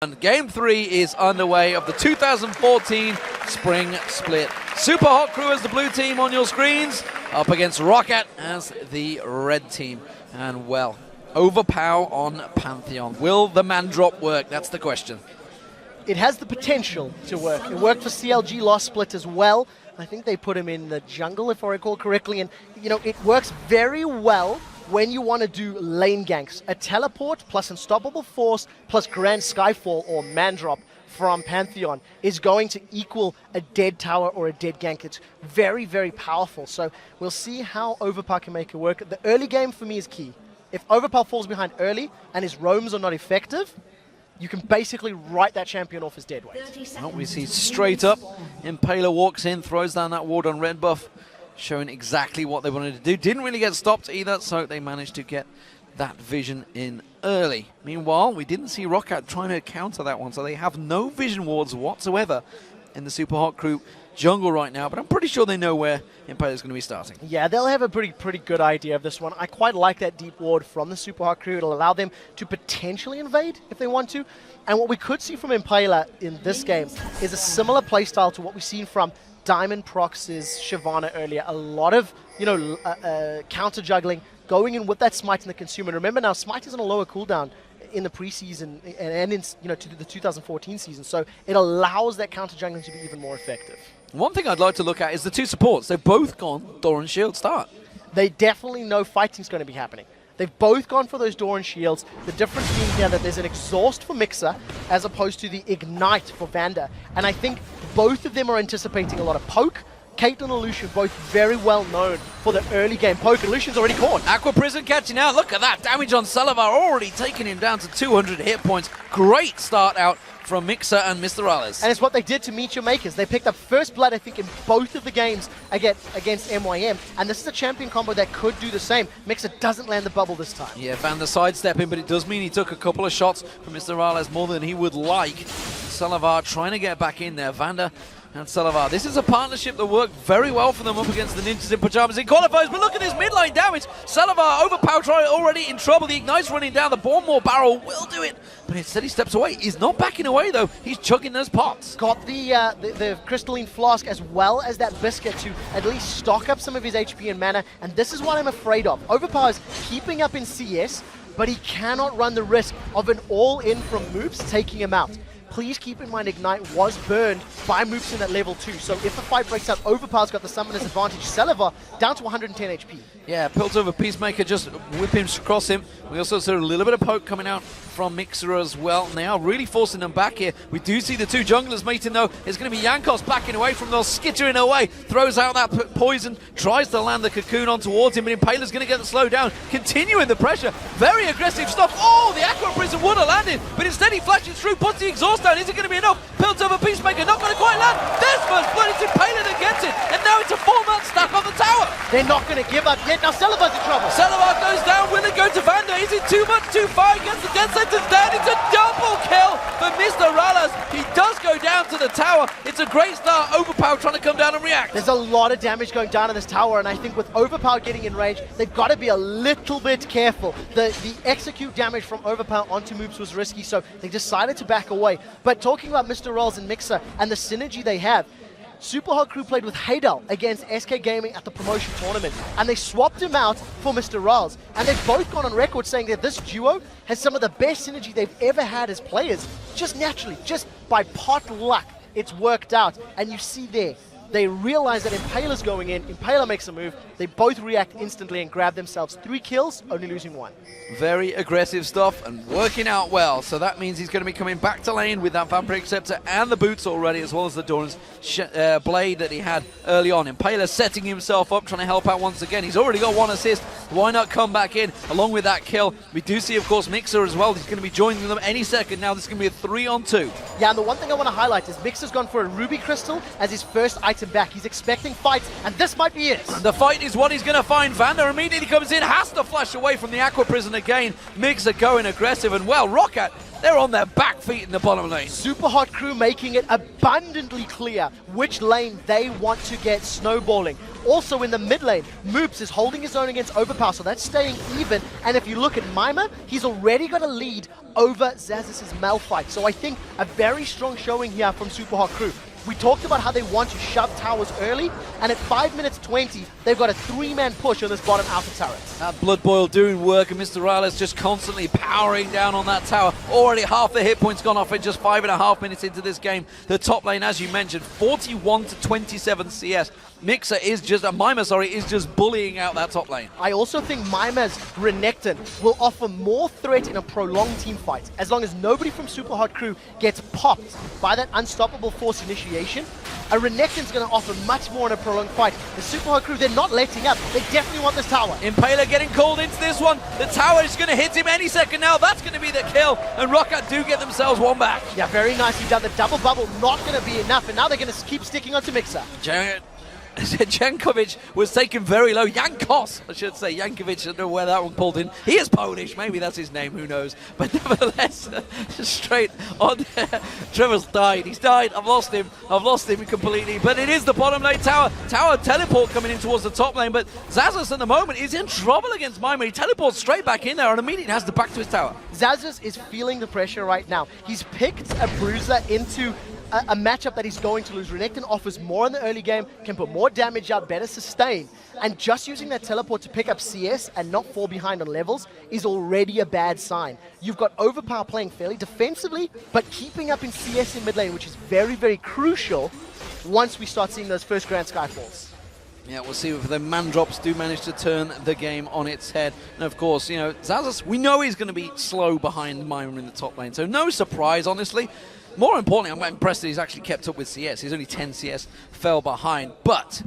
And Game 3 is underway of the 2014 Spring Split. Super Hot Crew as the blue team on your screens, up against Roccat as the red team. And well, overpower on Pantheon. Will the man drop work? That's the question. It has the potential to work. It worked for CLG last split as well. I think they put him in the jungle, if I recall correctly. And, you know, it works very well when you want to do lane ganks. A teleport plus Unstoppable Force plus Grand Skyfall or man drop from Pantheon is going to equal a dead tower or a dead gank. It's very, very powerful. So we'll see how Overpower can make it work. The early game for me is key. If Overpower falls behind early and his roams are not effective, you can basically write that champion off as dead weight. Well, we see straight up, Impaler walks in, throws down that ward on red buff, showing exactly what they wanted to do. Didn't really get stopped either, so they managed to get that vision in early. Meanwhile, we didn't see Roccat trying to counter that one, so they have no vision wards whatsoever in the Super Hot Crew jungle right now, but I'm pretty sure they know where Impaler's going to be starting. Yeah, they'll have a pretty good idea of this one. I quite like that deep ward from the Super Hot Crew. It'll allow them to potentially invade if they want to. And what we could see from Impaler in this game is a similar playstyle to what we've seen from Diamond Prox's Shyvana earlier. A lot of, you know, counter juggling, going in with that Smite in the Consumer. And remember now, Smite is on a lower cooldown in the preseason and in, you know, to the 2014 season. So it allows that counter juggling to be even more effective. One thing I'd like to look at is the two supports. They've both gone Doran Shield start. They definitely know fighting's going to be happening. They've both gone for those Doran Shields. The difference being here that there's an Exhaust for Mixer as opposed to the Ignite for Vander. And I think both of them are anticipating a lot of poke. Caitlyn and Lucian both very well known for the early game poke, and Lucian's already caught. Aqua Prison catching out. Look at that damage on Salavar, already taking him down to 200 hit points. Great start out from Mixer and Mr. Rales. And it's what they did to Meet Your Makers. They picked up first blood, I think, in both of the games against MYM. And this is a champion combo that could do the same. Mixer doesn't land the bubble this time. Yeah, Vander sidestepping, but it does mean he took a couple of shots from Mr. Rales more than he would like. Salavar trying to get back in there. Vander and Salavar. This is a partnership that worked very well for them up against the Ninjas in Pajamas in qualifiers, but look at this midline damage. Salavar, Overpower already in trouble. The Ignite's running down. The Bournemore barrel will do it, but instead he steps away. He's not backing away, though. He's chugging those pots. Got the crystalline flask as well as that biscuit to at least stock up some of his HP and mana, and this is what I'm afraid of. Overpower's keeping up in CS, but he cannot run the risk of an all-in from Moops taking him out. Please keep in mind Ignite was burned by Moopsin at level 2, so if a fight breaks out, Overpower's got the summoner's advantage. Salavar down to 110 HP. Yeah, Piltover Peacemaker just whip him across him. We also saw a little bit of poke coming out from Mixer as well, and they are really forcing them back here. We do see the two junglers mating though. It's going to be Yankos backing away from those, skittering away, throws out that poison, tries to land the cocoon on towards him, but Impaler's going to get the slow down, continuing the pressure. Very aggressive stuff. Oh, the Aqua Prison would have landed, but instead he flashes through, puts the exhaust down. Is it going to be enough? Piltover Peacemaker not going to quite land. There's first blood. It's Impaler that gets it, and now it's a 4-man stack on the tower. They're not going to give up yet. Now Salavar's in trouble. Salavar goes down. Will it go to Vander? Is it too much, too far? He gets the death sentence down. It's a double kill for Mr. Rales. He does go down to the tower. It's a great start. Overpower trying to come down and react. There's a lot of damage going down in this tower, and I think with Overpower getting in range, they've got to be a little bit careful. The execute damage from Overpower onto Moops was risky, so they decided to back away. But talking about Mr. Rales and Mixer and the synergy they have, Super Hot Crew played with Haydel against SK Gaming at the promotion tournament, and they swapped him out for Mr. Rales. And they've both gone on record saying that this duo has some of the best synergy they've ever had as players. Just naturally, just by pot luck, it's worked out. And you see there, they realize that Impaler's going in, Impaler makes a move, they both react instantly and grab themselves 3 kills, only losing 1. Very aggressive stuff and working out well, so that means he's going to be coming back to lane with that Vampiric Scepter and the boots already, as well as the Doran's blade that he had early on. Impaler setting himself up, trying to help out once again. He's already got 1 assist, why not come back in along with that kill? We do see, of course, Mixer as well. He's going to be joining them any second now. This is going to be a 3-on-2. Yeah, and the one thing I want to highlight is Mixer's gone for a Ruby Crystal as his first item back. He's expecting fights, and this might be it. The fight is what he's going to find. Vander immediately comes in, has to flash away from the Aqua Prison again. Mixer going aggressive, and well, Roccat They're on their back feet in the bottom lane. Super Hot Crew making it abundantly clear which lane they want to get snowballing. Also in the mid lane, Moops is holding his own against Overpower, so that's staying even. And if you look at Mima, he's already got a lead over Zazas' Malphite. So I think a very strong showing here from Super Hot Crew. We talked about how they want to shove towers early, and at 5 minutes 20, they've got a 3-man push on this bottom alpha turret. That Blood Boil doing work, and Mr. Rales just constantly powering down on that tower. Already half the hit points gone off in just 5.5 minutes into this game. The top lane, as you mentioned, 41 to 27 CS. Mixer is just, Mima, sorry, is just bullying out that top lane. I also think Mima's Renekton will offer more threat in a prolonged team fight. As long as nobody from Super Hot Crew gets popped by that unstoppable force initiation, a Renekton's going to offer much more in a prolonged fight. The Super Hot Crew, they're not letting up. They definitely want this tower. Impaler getting called into this one. The tower is going to hit him any second now. That's going to be the kill. And Roccat do get themselves one back. Yeah, very nicely done. The double bubble not going to be enough. And now they're going to keep sticking onto Mixer. Jankovic was taken very low. Jankos, I should say. Jankovic, I don't know where that one pulled in. He is Polish. Maybe that's his name. Who knows? But nevertheless, straight on there. Trevor's died. He's died. I've lost him. I've lost him completely. But it is the bottom lane tower. Tower teleport coming in towards the top lane. But Zazas at the moment is in trouble against Mima. He teleports straight back in there and immediately has to back to his tower. Zazas is feeling the pressure right now. He's picked a bruiser into a matchup that he's going to lose. Renekton offers more in the early game, can put more damage out, better sustain, and just using that teleport to pick up CS and not fall behind on levels is already a bad sign. You've got Overpower playing fairly defensively, but keeping up in CS in mid lane, which is very, very crucial once we start seeing those first Grand Skyfalls. Yeah, we'll see if the man drops do manage to turn the game on its head. And of course, you know, Zazas, we know he's going to be slow behind Mima in the top lane, so no surprise, honestly. More importantly, I'm impressed that he's actually kept up with CS. He's only 10 CS, fell behind. But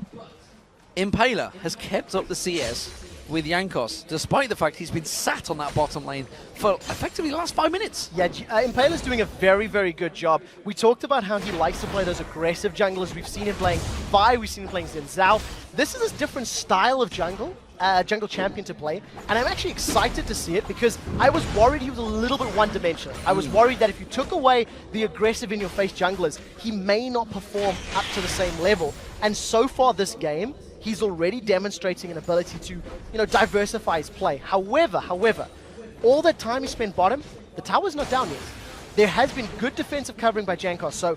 Impaler has kept up the CS with Jankos, despite the fact he's been sat on that bottom lane for effectively the last 5 minutes. Yeah, Impaler's doing a very, very good job. We talked about how he likes to play those aggressive junglers. We've seen him playing Vi, we've seen him playing Xin Zhao. This is a different style of jungle champion to play, and I'm actually excited to see it because I was worried he was a little bit one-dimensional. I was worried that if you took away the aggressive in-your-face junglers, he may not perform up to the same level. And so far this game, he's already demonstrating an ability to, you know, diversify his play. However, all that time he spent bottom, the tower's not down yet. There has been good defensive covering by Jankos, so,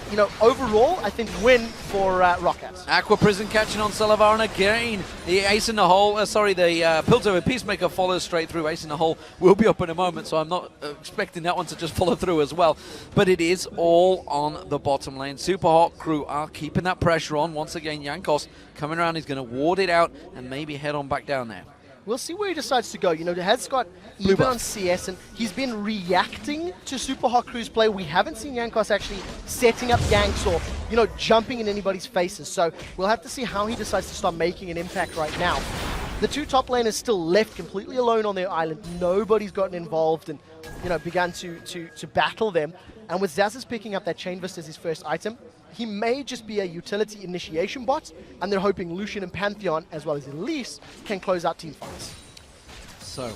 you know, overall, I think win for Roccat. Aqua Prison catching on Salavar, and again, the ace in the hole, the Piltover Peacemaker follows straight through. Ace in the hole will be up in a moment, so I'm not expecting that one to just follow through as well. But it is all on the bottom lane. Super Hot Crew are keeping that pressure on. Once again, Jankos coming around, he's going to ward it out and maybe head on back down there. We'll see where he decides to go. You know, he has got even on CS, and he's been reacting to Super Hot Crew's play. We haven't seen Jankos actually setting up ganks or, you know, jumping in anybody's faces. So we'll have to see how he decides to start making an impact right now. The two top laners still left completely alone on their island. Nobody's gotten involved and, you know, begun to battle them. And with Zazas picking up that Chain Vista as his first item, he may just be a utility initiation bot, and they're hoping Lucian and Pantheon, as well as Elise, can close out team fights. So,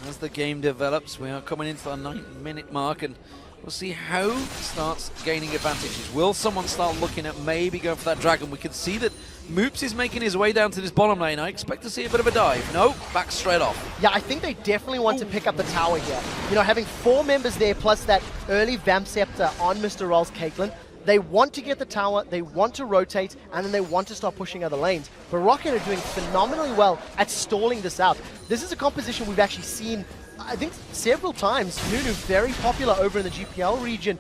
as the game develops, we are coming into the 9-minute mark, and we'll see how he starts gaining advantages. Will someone start looking at maybe going for that dragon? We can see that Moops is making his way down to this bottom lane. I expect to see a bit of a dive. No, back straight off. Yeah, I think they definitely want to pick up the tower here. You know, having 4 members there, plus that early Vamp Scepter on Mr. Roll's Caitlyn, they want to get the tower, they want to rotate, and then they want to start pushing other lanes. But Roccat are doing phenomenally well at stalling this out. This is a composition we've actually seen, I think, several times. Nunu, very popular over in the GPL region.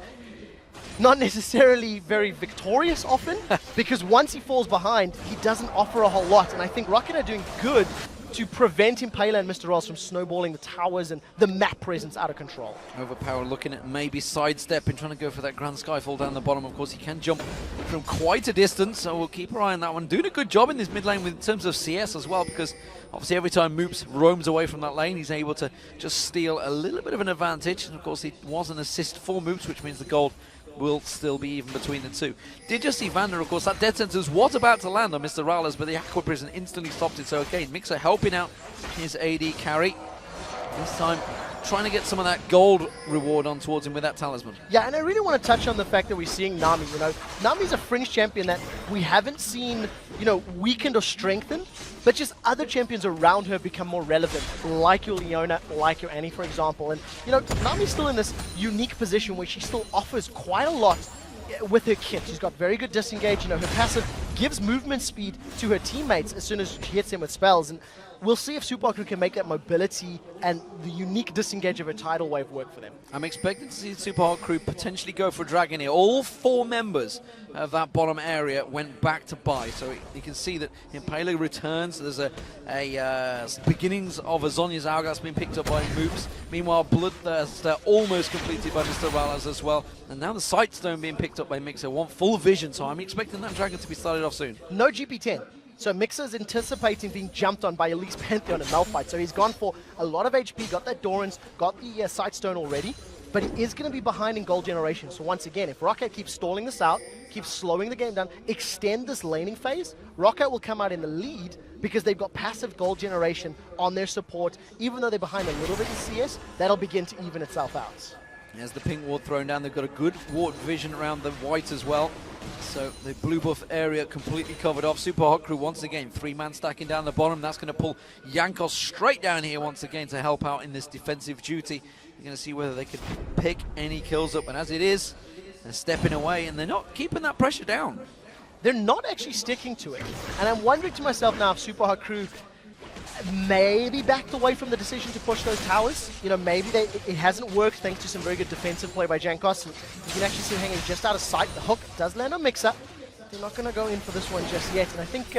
Not necessarily very victorious often, because once he falls behind, he doesn't offer a whole lot. And I think Roccat are doing good to prevent Impaler and Mr. Ross from snowballing the towers and the map presence out of control. Overpower looking at maybe sidestepping, trying to go for that Grand Skyfall down the bottom. Of course, he can jump from quite a distance, so we'll keep our eye on that one. Doing a good job in this mid lane in terms of CS as well, because obviously every time Moops roams away from that lane, he's able to just steal a little bit of an advantage. And of course, it was an assist for Moops, which means the gold will still be even between the two. Did just see Vander, of course, that dead sentence was about to land on Mr. Rales, but the Aqua Prison instantly stopped it. So again, Mixer helping out his AD carry. This time trying to get some of that gold reward on towards him with that talisman. Yeah, and I really want to touch on the fact that we're seeing Nami. You know, Nami's a fringe champion that we haven't seen, you know, weakened or strengthened, but just other champions around her become more relevant, like your Leona, like your Annie, for example. And, you know, Nami's still in this unique position where she still offers quite a lot with her kit. She's got very good disengage. You know, her passive gives movement speed to her teammates as soon as she hits them with spells. And we'll see if Supa Crew can make that mobility and the unique disengage of a tidal wave work for them. I'm expecting to see Supa Crew potentially go for a dragon here. All 4 members of that bottom area went back to buy, so you can see that Impaler returns. There's a beginnings of a Zhonya's Hourglass being picked up by Moops. Meanwhile, Bloodthirst almost completed by Mr. Rallas as well. And now the Sightstone being picked up by Mixer. Want full vision, so I'm expecting that dragon to be started off soon. No GP10. So Mixer's anticipating being jumped on by at least Pantheon and Malphite. So he's gone for a lot of HP, got that Doran's, got the Sightstone already, but he is going to be behind in gold generation. So once again, if Roccat keeps stalling this out, keeps slowing the game down, extend this laning phase, Roccat will come out in the lead because they've got passive gold generation on their support. Even though they're behind a little bit in CS, that'll begin to even itself out. As the pink ward thrown down, they've got a good ward vision around the white as well. So the blue buff area completely covered off. Super Hot Crew once again, 3-man stacking down the bottom. That's going to pull Jankos straight down here once again to help out in this defensive duty. You're going to see whether they can pick any kills up. And as it is, they're stepping away and they're not keeping that pressure down. They're not actually sticking to it. And I'm wondering to myself now if Super Hot Crew maybe backed away from the decision to push those towers. You know, maybe it hasn't worked thanks to some very good defensive play by Jankos. You can actually see him hanging just out of sight. The hook does land on Mixer. They're not going to go in for this one just yet. And I think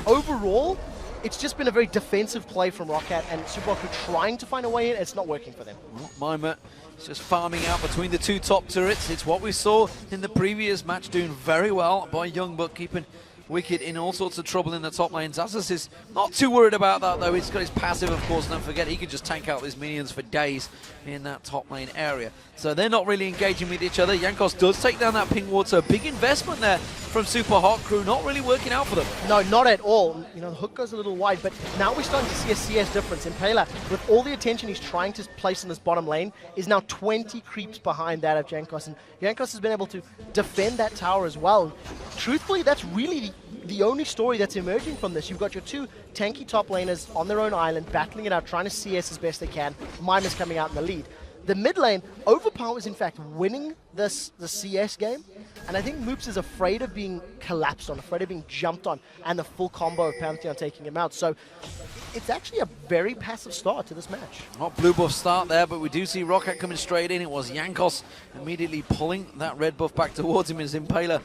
overall, it's just been a very defensive play from Roccat and Supa Crew trying to find a way in. It's not working for them. Mima is just farming out between the 2 top turrets. It's what we saw in the previous match, doing very well by Youngbuck, keeping Wicked in all sorts of trouble in the top lane. Xaxus is not too worried about that though. He's got his passive, of course. Don't forget, he can just tank out these minions for days in that top lane area. So they're not really engaging with each other. Jankos does take down that pink ward, so a big investment there from Super Hot Crew. Not really working out for them. No, not at all. You know, the hook goes a little wide, but now we're starting to see a CS difference. Impaler, with all the attention he's trying to place in this bottom lane, is now 20 creeps behind that of Jankos. And Jankos has been able to defend that tower as well. Truthfully, that's really the only story that's emerging from this. You've got your 2 tanky top laners on their own island, battling it out, trying to CS as best they can. Mima's coming out in the lead. The mid lane, Overpower is in fact winning the CS game, and I think Moops is afraid of being collapsed on, afraid of being jumped on, and the full combo of Pantheon taking him out. So it's actually a very passive start to this match. Not blue buff start there, but we do see Roccat coming straight in. It was Jankos immediately pulling that red buff back towards him as Impaler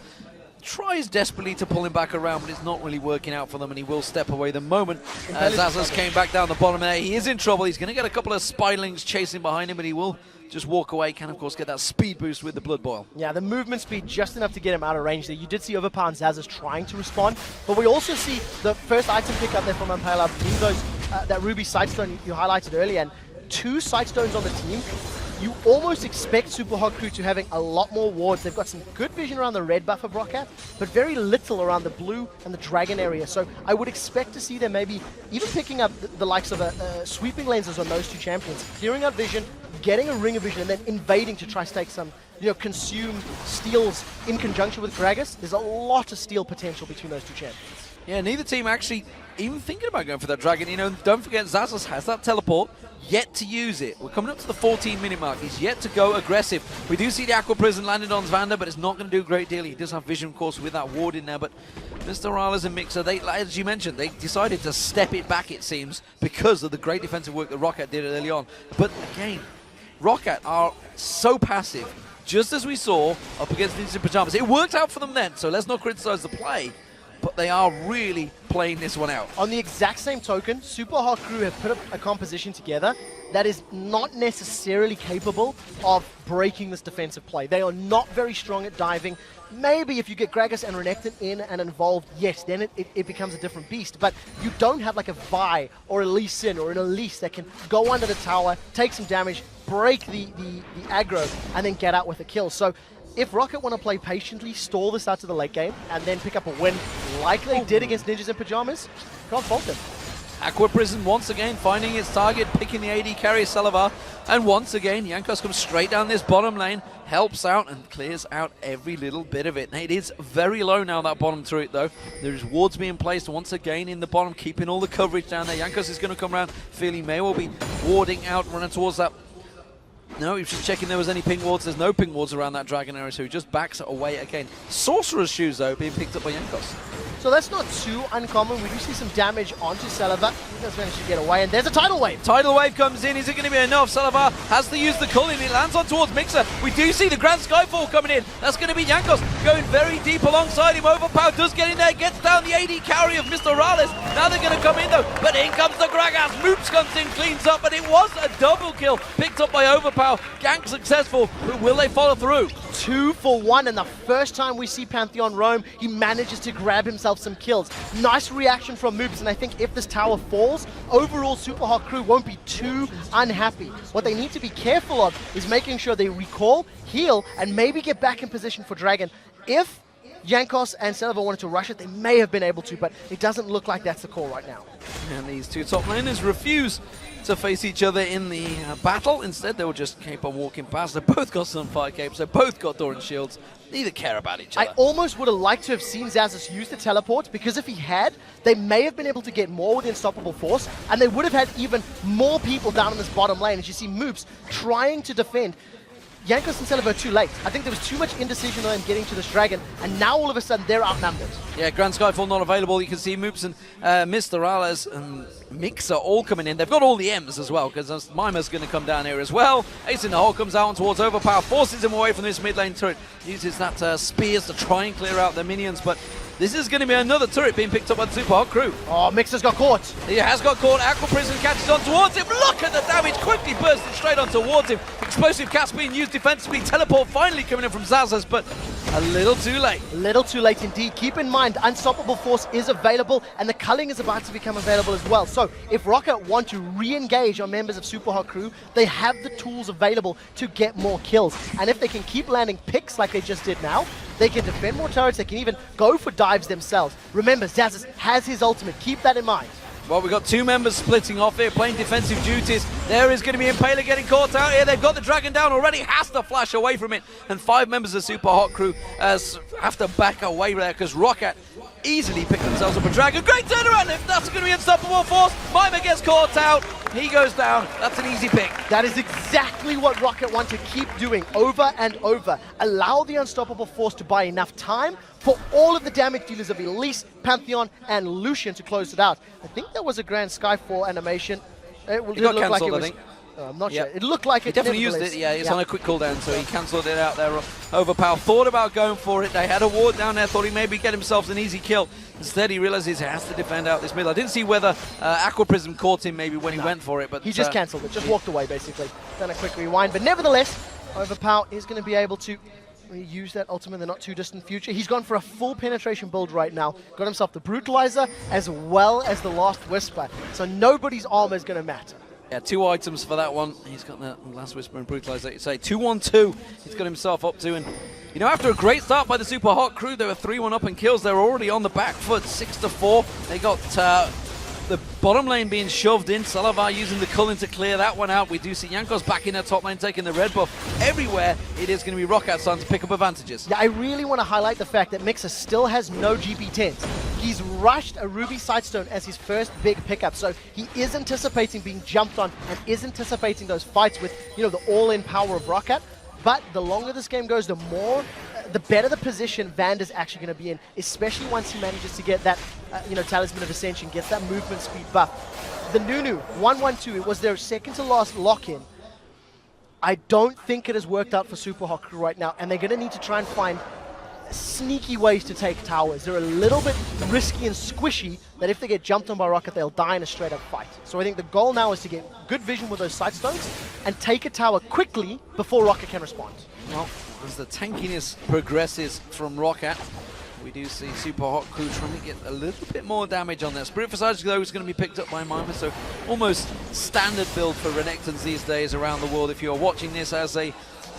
tries desperately to pull him back around, but it's not really working out for them, and he will step away the moment as Xaxus came back down the bottom there. He is in trouble. He's going to get a couple of Spylings chasing behind him, but he will just walk away. Can, of course, get that speed boost with the Blood Boil. Yeah, the movement speed just enough to get him out of range there. You did see Overpower and Xaxus trying to respond, but we also see the first item pick up there from Impaler being those, that Ruby Sightstone you highlighted earlier, and 2 Sightstones on the team. You almost expect Super Hot Crew to having a lot more wards. They've got some good vision around the red buff of Roccat, but very little around the blue and the dragon area. So I would expect to see them maybe even picking up the likes of sweeping lenses on those 2 champions, clearing out vision, getting a ring of vision, and then invading to try to take some, you know, consume steals in conjunction with Gragas. There's a lot of steal potential between those 2 champions. Yeah, neither team actually even thinking about going for that dragon. You know, don't forget Xaxus has that teleport, yet to use it. We're coming up to the 14-minute mark. He's yet to go aggressive. We do see the Aqua Prison landed on Zvander, but it's not going to do a great deal. He does have vision, of course, with that ward in there, but Mr. Rallas and Mixer, they, as you mentioned, they decided to step it back, it seems, because of the great defensive work that Roccat did early on. But again, Roccat are so passive, just as we saw up against Ninjas in Pajamas. It worked out for them then, so let's not criticize the play, but they are really playing this one out. On the exact same token, Super Hot Crew have put a composition together that is not necessarily capable of breaking this defensive play. They are not very strong at diving. Maybe if you get Gragas and Renekton in and involved, yes, then it becomes a different beast. But you don't have like a Vi or a Lee Sin or an Elise that can go under the tower, take some damage, break the aggro, and then get out with a kill. So if Roccat want to play patiently, stall this out to the late game, and then pick up a win like they did against Ninjas in Pajamas, can't fault them. Aqua Prison once again finding its target, picking the AD carry Salavar, and once again Jankos comes straight down this bottom lane, helps out and clears out every little bit of it. It is very low now, that bottom turret though. There's wards being placed once again in the bottom, keeping all the coverage down there. Jankos is going to come around, feeling may well be warding out, running towards that. No, he was just checking there was any ping wards. There's no ping wards around that dragon area, so he just backs it away again. Sorcerer's Shoes though being picked up by Jankos. So that's not too uncommon. We do see some damage onto Salavar. He does manage to get away, and there's a tidal wave. Tidal wave comes in. Is it going to be enough? Salavar has to use the culling. It lands on towards Mixer. We do see the Grand Skyfall coming in. That's going to be Jankos going very deep alongside him. Overpower does get in there, gets down the AD carry of Mr. Rales. Now they're going to come in though, but in comes the Gragas. Moops comes in, cleans up, but it was a double kill picked up by Overpower. Gank successful, but will they follow through? 2 for 1, and the first time we see Pantheon roam, he manages to grab himself some kills. Nice reaction from Moops, and I think if this tower falls, overall Super Hot crew won't be too unhappy. What they need to be careful of is making sure they recall, heal, and maybe get back in position for Dragon. If Jankos and Salavar wanted to rush it, they may have been able to, but it doesn't look like that's the call right now. And these two top laners refuse to face each other in the battle. Instead, they will just keep on walking past. They both got some fire capes. They both got Doran shields. Neither care about each other. I almost would have liked to have seen Xaxus use the teleport, because if he had, they may have been able to get more with the Unstoppable Force, and they would have had even more people down in this bottom lane. As you see Moops trying to defend. Jankos and Salavar too late. I think there was too much indecision on them getting to this dragon, and now all of a sudden they're outnumbered. Yeah, Grand Skyfall not available. You can see Moops and Mr. Rales and Mixer all coming in. They've got all the M's as well, because Mimer's going to come down here as well. Ace in the hole comes out towards Overpower, forces him away from this mid lane turret, uses that spears to try and clear out their minions, but this is going to be another turret being picked up by the Super Hot crew. Oh, Mixer's got caught. He has got caught. Aqua Prison catches on towards him. Look at the damage, quickly bursting straight on towards him. Explosive cast being used defensively. Teleport finally coming in from Xaxus, but a little too late. A little too late indeed. Keep in mind, Unstoppable Force is available, and the culling is about to become available as well. So if Roccat want to re-engage on members of Super Hot crew, they have the tools available to get more kills. And if they can keep landing picks like they just did now, they can defend more turrets. They can even go for dives themselves. Remember, Xaxus has his ultimate. Keep that in mind. Well, we've got two members splitting off here, playing defensive duties. There is going to be Impaler getting caught out here. They've got the dragon down already, has to flash away from it. And 5 members of Super Hot crew have to back away there, because Roccat easily pick themselves up a dragon. Great turnaround. If that's going to be Unstoppable Force, Mimer gets caught out. He goes down. That's an easy pick. That is exactly what Roccat want to keep doing over and over. Allow the Unstoppable Force to buy enough time for all of the damage dealers of Elise, Pantheon, and Lucian to close it out. I think there was a Grand Skyfall animation. It got cancelled, like it was, I think. I'm not sure. It looked like it. He definitely used it, yeah. It's on a quick cooldown, so he cancelled it out there. Overpower thought about going for it. They had a ward down there, thought he maybe get himself an easy kill. Instead, he realizes he has to defend out this middle. I didn't see whether Aqua Prism caught him maybe when he went for it, but he just cancelled it, just walked away basically. Done a quick rewind, but nevertheless, Overpower is going to be able to use that ultimate in the not too distant future. He's gone for a full penetration build right now. Got himself the Brutalizer as well as the Last Whisper. So nobody's armor is going to matter. Yeah, 2 items for that one. He's got the Last Whisper and Brutalizer, like you say. 2-1-2 he's got himself up to. And, you know, after a great start by the Super Hot crew, they were 3-1 up in kills. They were already on the back foot, 6-4. They got the bottom lane being shoved in. Salavar using the culling to clear that one out. We do see Jankos back in their top lane taking the red buff. Everywhere it is going to be Roccat starting to pick up advantages. Yeah, I really want to highlight the fact that Mixer still has no GP10s. He's rushed a Ruby Sightstone as his first big pickup, so he is anticipating being jumped on and is anticipating those fights with, you know, the all-in power of Roccat. But the longer this game goes, the better the position Vander's actually going to be in, especially once he manages to get that, Talisman of Ascension, gets that movement speed buff. The Nunu, 1-1-2, it was their second to last lock-in. I don't think it has worked out for Super Hot crew right now, and they're going to need to try and find sneaky ways to take towers. They're a little bit risky and squishy that if they get jumped on by Roccat, they'll die in a straight-up fight. So I think the goal now is to get good vision with those Sightstones and take a tower quickly before Roccat can respond. Well, as the tankiness progresses from Roccat, we do see Super Hot crew trying to get a little bit more damage on there. Spirit Visage, though, is going to be picked up by Mimer, so almost standard build for Renekton's these days around the world. If you're watching this as a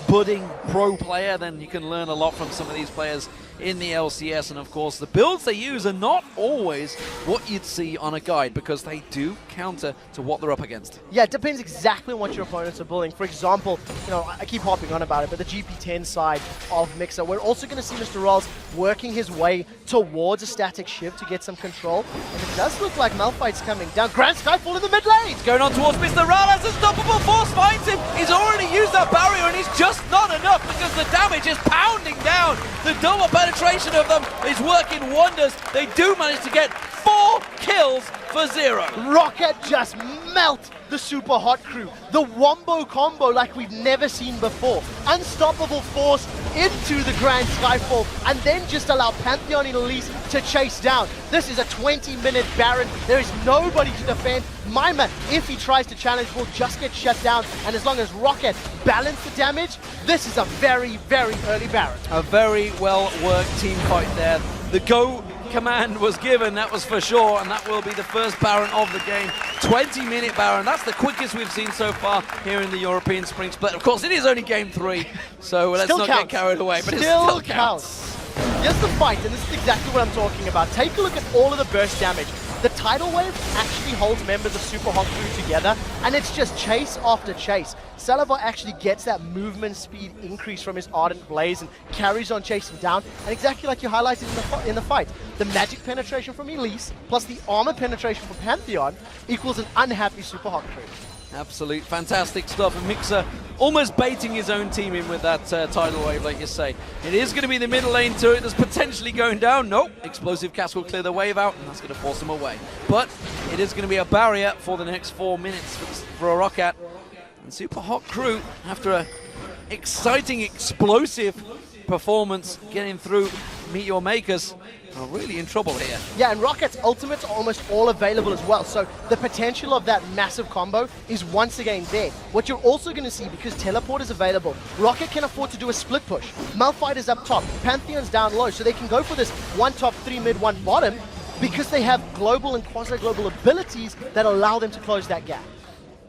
budding pro player, then you can learn a lot from some of these players in the LCS. And of course, the builds they use are not always what you'd see on a guide, because they do counter to what they're up against. Yeah, it depends exactly on what your opponents are building. For example, I keep hopping on about it, but the GP10 side of Mixer, we're also going to see Mr. Rolls working his way towards a static shiv to get some control. And it does look like Malphite's coming down. Grand Skyfall in the mid lane! Going on towards Mr. Rales, Unstoppable Force finds him. He's already used that barrier, and he's just not enough because the damage is pounding down. The double penetration of them is working wonders. They do manage to get 4 kills for 0. Roccat just melt the Super Hot crew. The wombo combo like we've never seen before. Unstoppable Force into the Grand Skyfall, and then just allow Pantheon and Elise to chase down. This is a 20-minute Baron. There is nobody to defend. Mima, if he tries to challenge, will just get shut down. And as long as Roccat balance the damage, this is a very, very early Baron. A very well-worked team fight there. The go command was given, that was for sure, and that will be the first Baron of the game. 20-minute Baron, that's the quickest we've seen so far here in the European Spring Split. Of course, it is only game 3, so let's not get carried away, but it still counts. Here's the fight, and this is exactly what I'm talking about. Take a look at all of the burst damage. The tidal wave actually holds members of Super Hot crew together, and it's just chase after chase. Salavar actually gets that movement speed increase from his Ardent Blaze and carries on chasing down, and exactly like you highlighted in the fight, the magic penetration from Elise plus the armor penetration from Pantheon equals an unhappy Super Hot crew. Absolute fantastic stuff, and Mixer almost baiting his own team in with that tidal wave, like you say. It is going to be the middle lane turret that's potentially going down. Nope, Explosive Cast will clear the wave out, and that's going to force him away. But it is going to be a barrier for the next 4 minutes for a Roccat. And Super Hot crew, after an exciting, explosive performance, getting through Meet Your Makers, are really in trouble here. Yeah, and Rockat's ultimates are almost all available as well, so the potential of that massive combo is once again there. What you're also going to see, because Teleport is available, Roccat can afford to do a split push. Malphite is up top, Pantheon's down low, so they can go for this 1 top, 3 mid, 1 bottom, because they have global and quasi-global abilities that allow them to close that gap.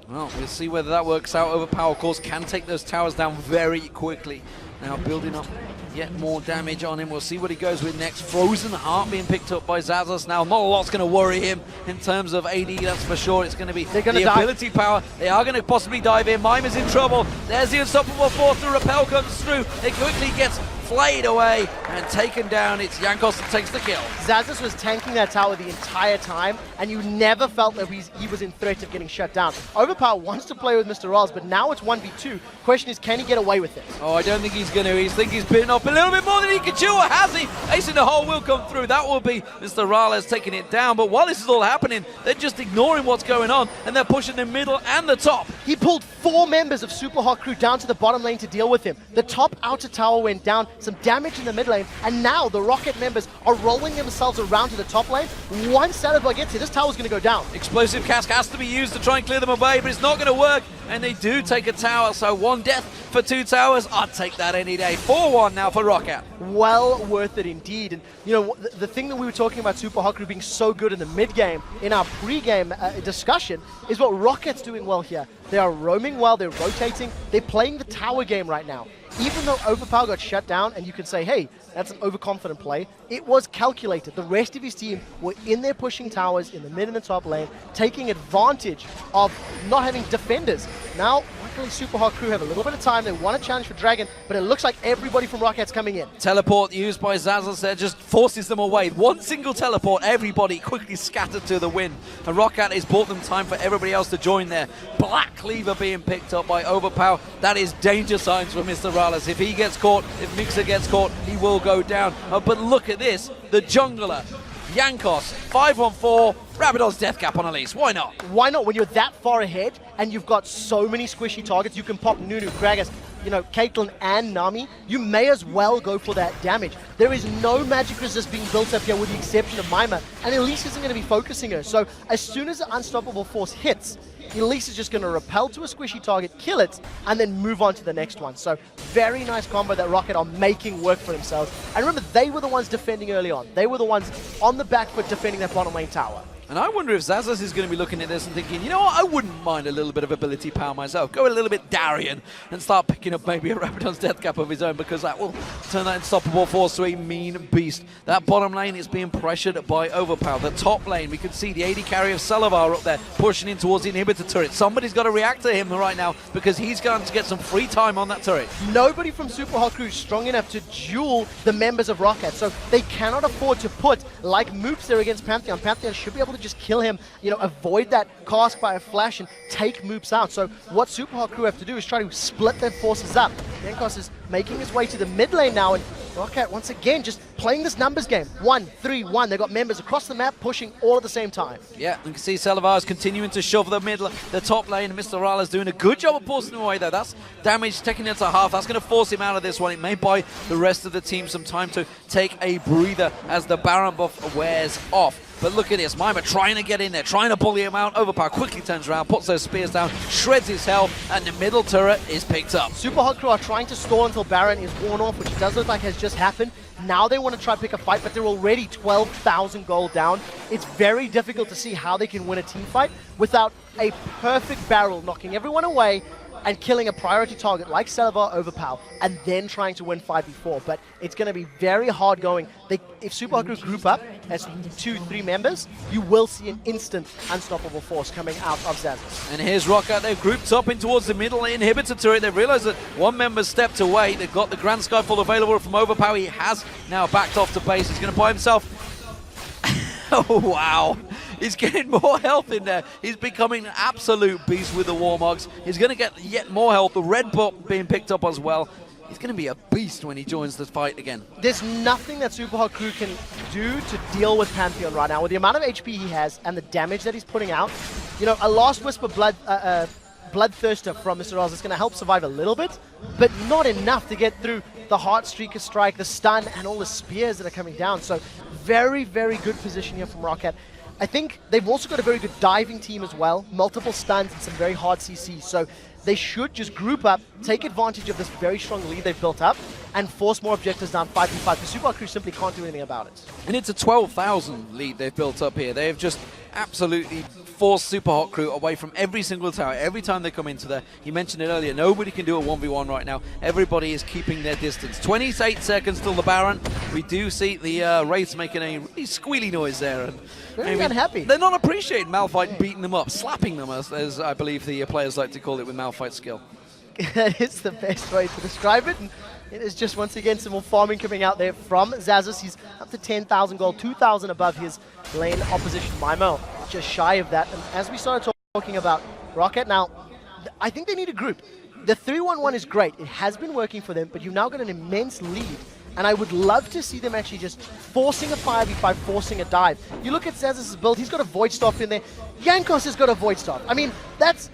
Well, we'll see whether that works out. Overpower, of course, can take those towers down very quickly. Now building up yet more damage on him. We'll see what he goes with next. Frozen Heart being picked up by Zazas now. Not a lot's going to worry him in terms of AD, that's for sure. It's going to be the ability power. They are going to possibly dive in. Mima's in trouble. There's the Unstoppable Force. The repel comes through. It quickly gets flayed away and taken down. It's Jankos that takes the kill. Zazas was tanking that tower the entire time, and you never felt that he was in threat of getting shut down. Overpower wants to play with Mr. Rolls, but now it's 1v2. Question is, can he get away with it? Oh, I don't think he's going to. He thinks he's bitten off a little bit more than he can chew, or has he? Ace in the hole will come through. That will be Mr. Rales taking it down. But while this is all happening, they're just ignoring what's going on, and they're pushing the middle and the top. He pulled 4 members of Super Hot crew down to the bottom lane to deal with him. The top outer tower went down, some damage in the mid lane, and now the Roccat members are rolling themselves around to the top lane. Once Salabar gets here, this tower's going to go down. Explosive Cask has to be used to try and clear them away, but it's not going to work, and they do take a tower, so 1 death for 2 towers. I'd take that any day. 4-1 now for Roccat. Well worth it indeed. And you know, the thing that we were talking about Super Hot crew being so good in the mid game, in our pre-game discussion, is what Rockat's doing well here. They are roaming well, they're rotating, they're playing the tower game right now. Even though Overpower got shut down, and you could say, hey, that's an overconfident play, it was calculated. The rest of his team were in there pushing towers in the mid and the top lane, taking advantage of not having defenders. Now, luckily Super Hot crew have a little bit of time. They want to challenge for Dragon, but it looks like everybody from Rockat's coming in. Teleport used by Zazas there just forces them away. 1 single teleport, everybody quickly scattered to the wind. And Roccat has bought them time for everybody else to join there. Black Cleaver being picked up by Overpower. That is danger signs for Mr. Rales. If he gets caught, if Mixer gets caught, he will go down. But look at this, the jungler, Jankos, 5-on-4, Rabadon's death cap on Elise. Why not? Why not? When you're that far ahead and you've got so many squishy targets, you can pop Nunu, Gragas, you know, Caitlyn and Nami, you may as well go for that damage. There is no magic resist being built up here with the exception of Mima, and Elise isn't going to be focusing her. So as soon as the Unstoppable Force hits, Elise is just going to repel to a squishy target, kill it, and then move on to the next one. So very nice combo that Roccat are making work for themselves. And remember, they were the ones defending early on. They were the ones on the back foot defending that bottom lane tower. And I wonder if Zazas is going to be looking at this and thinking, you know what, I wouldn't mind a little bit of ability power myself. Go a little bit Darien and start picking up maybe a Rabadon's Death Cap of his own, because that will turn that unstoppable force to a mean beast. That bottom lane is being pressured by Overpower. The top lane, we can see the AD carry of Salavar up there pushing in towards the inhibitor turret. Somebody's got to react to him right now because he's going to get some free time on that turret. Nobody from Super Hot Crew is strong enough to duel the members of Roccat, so they cannot afford to put, like Moops there against Pantheon. Pantheon should be able to just kill him, you know, avoid that cast by a flash and take Moops out. So what Super Hot Crew have to do is try to split their forces up. Yankos is making his way to the mid lane now, and Roccat once again just playing this numbers game. 1-3-1. They've got members across the map pushing all at the same time. Yeah, you can see Salavar is continuing to shove the top lane, and Mr. Rala's doing a good job of forcing him away though. That's damage taking it to half. That's going to force him out of this one. It may buy the rest of the team some time to take a breather as the Baron buff wears off. But look at this, Mima trying to get in there, trying to bully him out. Overpower quickly turns around, puts those spears down, shreds his health, and the middle turret is picked up. Super Hot Crew are trying to stall until Baron is worn off, which does look like has just happened. Now they want to try to pick a fight, but they're already 12,000 gold down. It's very difficult to see how they can win a team fight without a perfect barrel knocking everyone away and killing a priority target like Salavar Overpower, and then trying to win 5v4. But it's going to be very hard going. If Super Hot Crew group up as 2-3 members, you will see an instant unstoppable force coming out of Zazas. And here's Roccat. They've grouped up in towards the middle inhibitor turret. They've realized that one member's stepped away. They've got the Grand Skyfall available from Overpower. He has now backed off to base. He's going to buy himself. Oh, wow. He's getting more health in there. He's becoming an absolute beast with the Warmogs. He's going to get yet more health. The red bot being picked up as well. He's going to be a beast when he joins the fight again. There's nothing that Super Hot Crew can do to deal with Pantheon right now. With the amount of HP he has and the damage that he's putting out, you know, a Last Whisper Bloodthirster from Mr. Oz is going to help survive a little bit, but not enough to get through the Heartstreaker strike, the stun, and all the spears that are coming down. So very, very good position here from Roccat. I think they've also got a very good diving team as well, multiple stuns and some very hard CCs. So they should just group up, take advantage of this very strong lead they've built up, and force more objectives down 5v5, because Super Hot Crew simply can't do anything about it. And it's a 12,000 lead they've built up here. They've just absolutely forced Super Hot Crew away from every single tower. Every time they come into there, you mentioned it earlier, nobody can do a 1v1 right now. Everybody is keeping their distance. 28 seconds till the Baron. We do see the Wraiths making a really squealy noise there. And very unhappy. They're not appreciating Malphite beating them up, slapping them, as I believe the players like to call it with Malphite skill. That is the best way to describe it. And it is just, once again, some more farming coming out there from Zazas. He's up to 10,000 gold, 2,000 above his lane opposition, Mimo, just shy of that. And as we started talking about Roccat now, I think they need a group. The 3-1-1 is great. It has been working for them, but you've now got an immense lead. And I would love to see them actually just forcing a 5v5, forcing a dive. You look at Zazas' build, he's got a Void Staff in there. Jankos has got a Void Staff. I mean, that's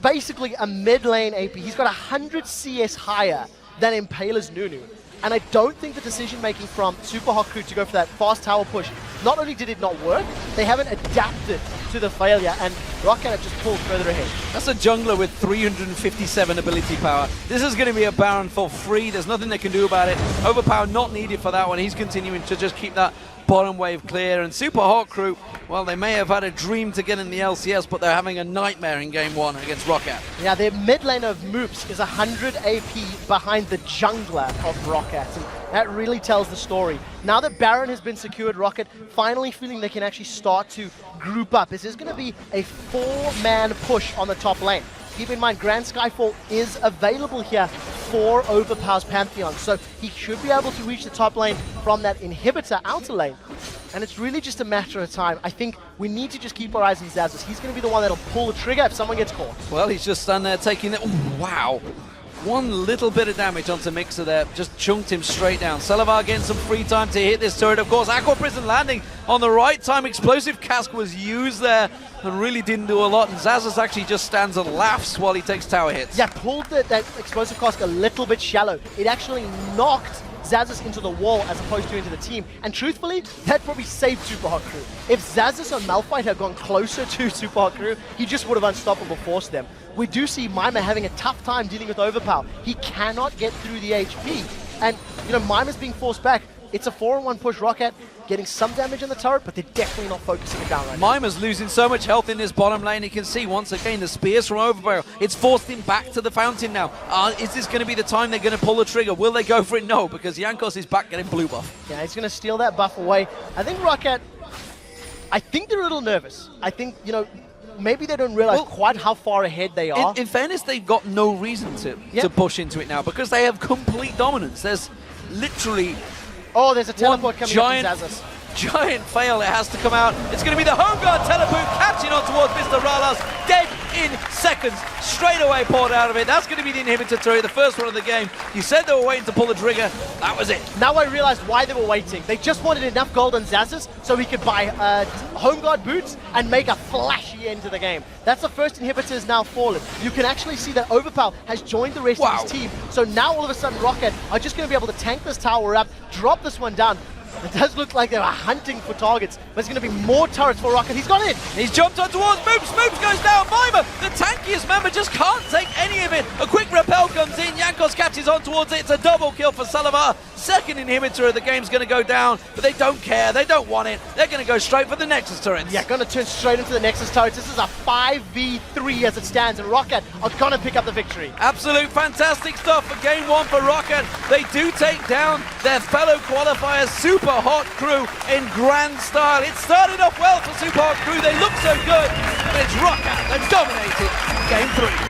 basically a mid lane AP. He's got 100 CS higher than Impaler's Nunu. And I don't think the decision making from Super Hot Crew to go for that fast tower push, not only did it not work, they haven't adapted to the failure, and Roccat have just pulled further ahead. That's a jungler with 357 ability power. This is going to be a Baron for free. There's nothing they can do about it. Overpower not needed for that one. He's continuing to just keep that bottom wave clear. And Super Hot Crew, well, they may have had a dream to get in the LCS, but they're having a nightmare in game one against Roccat. Yeah, their mid lane of Moops is 100 AP behind the jungler of Roccat, and that really tells the story. Now that Baron has been secured, Roccat finally feeling they can actually start to group up. This is going to be a 4-man push on the top lane. Keep in mind, Grand Skyfall is available here for Overpower's Pantheon, so he should be able to reach the top lane from that inhibitor outer lane. And it's really just a matter of time. I think we need to just keep our eyes on Zazas. He's going to be the one that'll pull the trigger if someone gets caught. Well, he's just standing there taking it. Wow. One little bit of damage onto Mixer there, just chunked him straight down. Salavar getting some free time to hit this turret, of course. Aqua Prison landing on the right time. Explosive Cask was used there and really didn't do a lot. And Zazas actually just stands and laughs while he takes tower hits. Yeah, pulled that Explosive Cask a little bit shallow. It actually knocked Zazas into the wall as opposed to into the team. And truthfully, that probably saved Super Hot Crew. If Zazas or Malphite had gone closer to Super Hot Crew, he just would have unstoppable forced them. We do see Mima having a tough time dealing with Overpower. He cannot get through the HP. And, you know, Mima's being forced back. It's a 4-on-1 push. Roccat getting some damage in the turret, but they're definitely not focusing it down right now. Mimer's losing so much health in this bottom lane. You can see once again the spears from Overbarrel. It's forced him back to the fountain now. Is this going to be the time they're going to pull the trigger? Will they go for it? No, because Jankos is back getting blue buff. Yeah, he's going to steal that buff away. I think Roccat, I think they're a little nervous. I think, you know, maybe they don't realize quite how far ahead they are. In fairness, they've got no reason to push into it now because they have complete dominance. There's literally oh, there's a teleport coming giant, up from Zazas. Giant fail. It has to come out. It's going to be the home guard teleport catching on towards Mr. Ralas. Dead in seconds. Straight away poured out of it. That's going to be the inhibitor turret, the first one of the game. You said they were waiting to pull the trigger. That was it. Now I realized why they were waiting. They just wanted enough gold on Zazas so he could buy home guard boots and make a flashy end to the game. That's the first inhibitor is now fallen. You can actually see that Overpower has joined the rest of his team. So now all of a sudden Roccat are just going to be able to tank this tower up, drop this one down. It does look like they were hunting for targets, but there's going to be more turrets for Roccat. He's got it! He's jumped on towards Moops. Moops goes down. Mimer, the tankiest member, just can't take any of it. A quick repel comes in. Jankos catches on towards it. It's a double kill for Salavar. Second inhibitor of the game's going to go down, but they don't care. They don't want it. They're going to go straight for the Nexus turrets. Yeah, going to turn straight into the Nexus turrets. This is a 5v3 as it stands, and Roccat are going to pick up the victory. Absolute fantastic stuff for game one for Roccat. They do take down their fellow qualifiers, Super Hot Crew, in grand style. It started off well for Super Hot Crew. They look so good, but it's Roccat that dominated game 3.